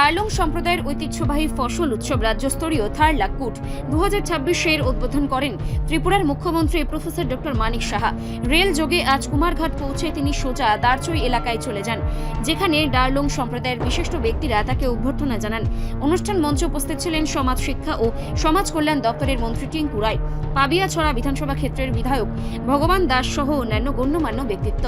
ডার্লং সম্প্রদায়ের ঐতিহ্যবাহী ফসল উৎসব রাজ্যস্তরীয় থারলাকুট 2026-এর উদ্বোধন করেন ত্রিপুরার মুখ্যমন্ত্রী professor doctor Manik Saha. Rail যোগে আজ কুমারঘাট পৌঁছে তিনি সোজা দারচই এলাকায় চলে যান, যেখানে ডার্লং সম্প্রদায়ের বিশিষ্ট ব্যক্তিরা তাকে অভ্যর্থনা জানান। অনুষ্ঠান মঞ্চে উপস্থিত ছিলেন সমাজ শিক্ষা ও সমাজ কল্যাণ দপ্তরের মন্ত্রী টিঙ্কু রায়, পাবিয়াছড়া বিধানসভা ক্ষেত্রের বিধায়ক ভগবান দাস সহ অন্যান্য গণ্যমান্য ব্যক্তিত্ব।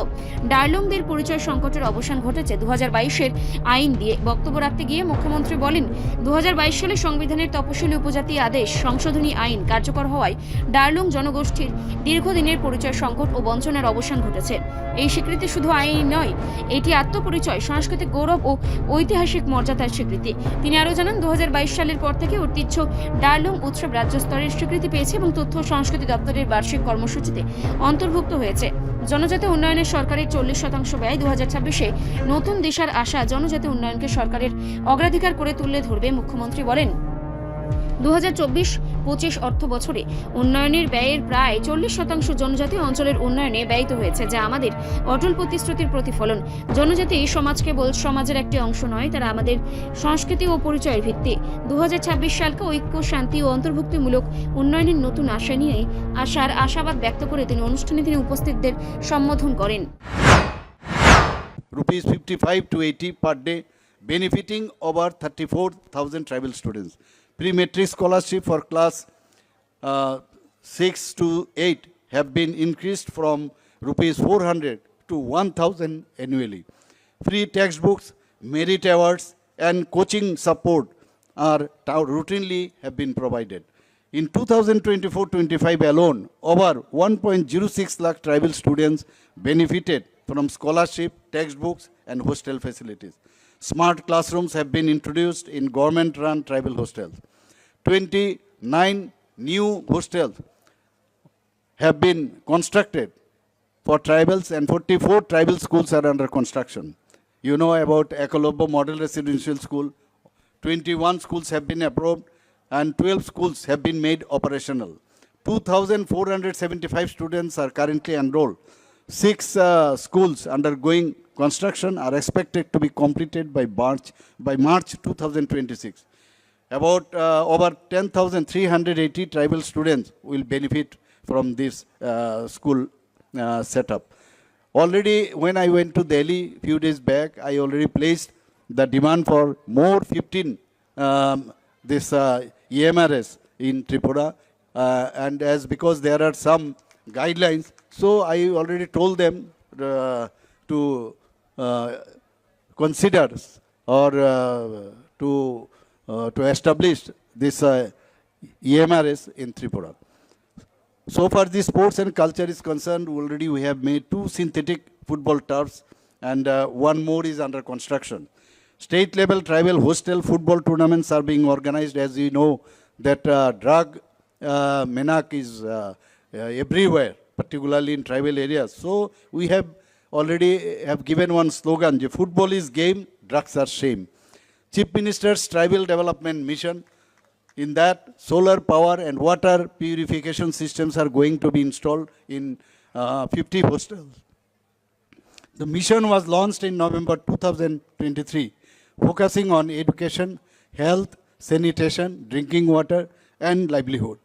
ডার্লংদের পরিচয় সংকটের অবসান ঘটেছে 2022-এর আইন দিয়ে। বক্তব্য রাখতে গিয়ে মুখ্যমন্ত্রী বলেন, 2022 সালে সংবিধানের তপশিলি উপজাতি আদেশ সংশোধনী আইন কার্যকর হওয়ায় ডার্লং জনগোষ্ঠীর দীর্ঘদিনের পরিচয় সংকট ও বঞ্চনার অবসান ঘটেছে। এই স্বীকৃতি শুধু আইন নয়, এটি আত্মপরিচয়, সাংস্কৃতিক গৌরব ও ঐতিহাসিক মর্যাদার স্বীকৃতি। তিনি আরও জানান, 2022 সালের পর থেকে ঐতিহ্য ডার্লং উৎসব রাজ্য স্তরের স্বীকৃতি পেয়েছে এবং তথ্য ও সংস্কৃতি দপ্তরের বার্ষিক কর্মসূচিতে অন্তর্ভুক্ত হয়েছে। জনজাতি উন্নয়নের সরকারের 40% ব্যয় 2026-এ নতুন দিশার আশা জনজাতি উন্নয়নকে সরকারের অগ্রাধিকার করে তুলে ধরবে। মুখ্যমন্ত্রী বলেন, 2024-25 অর্থ বছরে উন্নয়নের ব্যয়ের প্রায় 40% জনজাতি অঞ্চলের উন্নয়নে ব্যয়িত হয়েছে, যা আমাদের অটল প্রতিশ্রুতির প্রতিফলন। জনজাতি সমাজ কেবল সমাজের একটি অংশ নয়, তারা আমাদের সংস্কৃতি ও পরিচয়ের ভিত্তি। 2026 সালকে ঐক্য, শান্তি ও অন্তর্ভুক্তিমূলক উন্নয়নের নতুন আশা নিয়ে আশাবাদ ব্যক্ত করে অনুষ্ঠানে তিনি উপস্থিতদের সম্বোধন করেন। Rupees 55 to 80 per day, benefiting over 34,000 tribal students. Pre-matric scholarship for class 6 to 8 have been increased from rupees 400 to 1,000 annually. Free textbooks, merit awards and coaching support are routinely have been provided. In 2024-25 alone, over 1.06 lakh tribal students benefited from scholarship, textbooks and hostel facilities. Smart classrooms have been introduced in government-run tribal hostels. 29 new hostels have been constructed for tribals and 44 tribal schools are under construction. You know about Ekolobbo Model Residential School. 21 schools have been approved and 12 schools have been made operational. 2,475 students are currently enrolled. 6 schools undergoing construction are expected to be completed by March 2026. About over 10,380 tribal students will benefit from this school setup. Already, when I went to Delhi a few days back, I already placed the demand for more 15 this EMRS in Tripura, and as because there are some guidelines, so I already told them to consider or to establish this EMRS in Tripura. So far, the sports and culture is concerned, already we have made 2 synthetic football turfs and one more is under construction. State level tribal hostel football tournaments are being organized. As you know that drug menace is everywhere, particularly in tribal areas. So we have already given one slogan, football is game, drugs are shame. Chief Minister's Tribal Development Mission, in that solar power and water purification systems are going to be installed in 50 hostels. The mission was launched in November 2023, focusing on education, health, sanitation, drinking water and livelihood.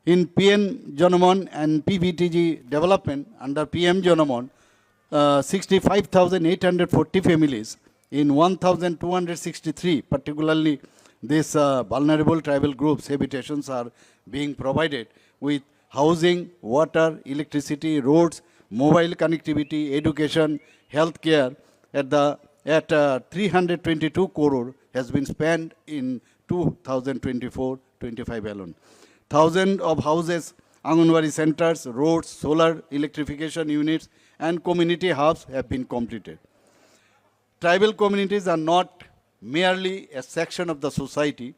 In PM Janamon and PVTG development under PM Janamon, 65,840 families in 1,263, particularly these vulnerable tribal groups, habitations are being provided with housing, water, electricity, roads, mobile connectivity, education, healthcare at 322 crore has been spent in 2024-25 alone. Thousands of houses, Anganwadi centers, roads, solar electrification units and community hubs have been completed. Tribal communities are not merely a section of the society,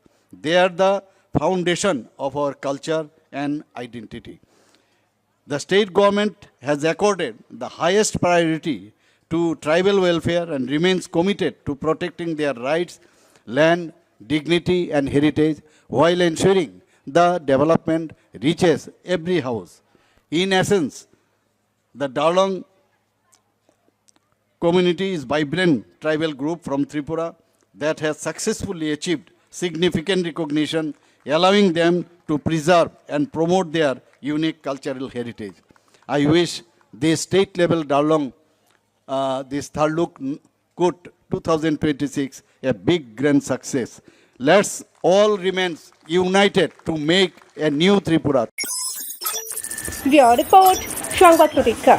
they are the foundation of our culture and identity. The state government has accorded the highest priority to tribal welfare and remains committed to protecting their rights, land, dignity and heritage while ensuring the development reaches every house. In essence, the Darlong community is vibrant tribal group from Tripura that has successfully achieved significant recognition, allowing them to preserve and promote their unique cultural heritage. I wish this state level Darlong, this Tharluk Kut 2026 a big grand success. Let's all remain united to make a new Tripura. Report সংবাদ প্রতীক্ষা।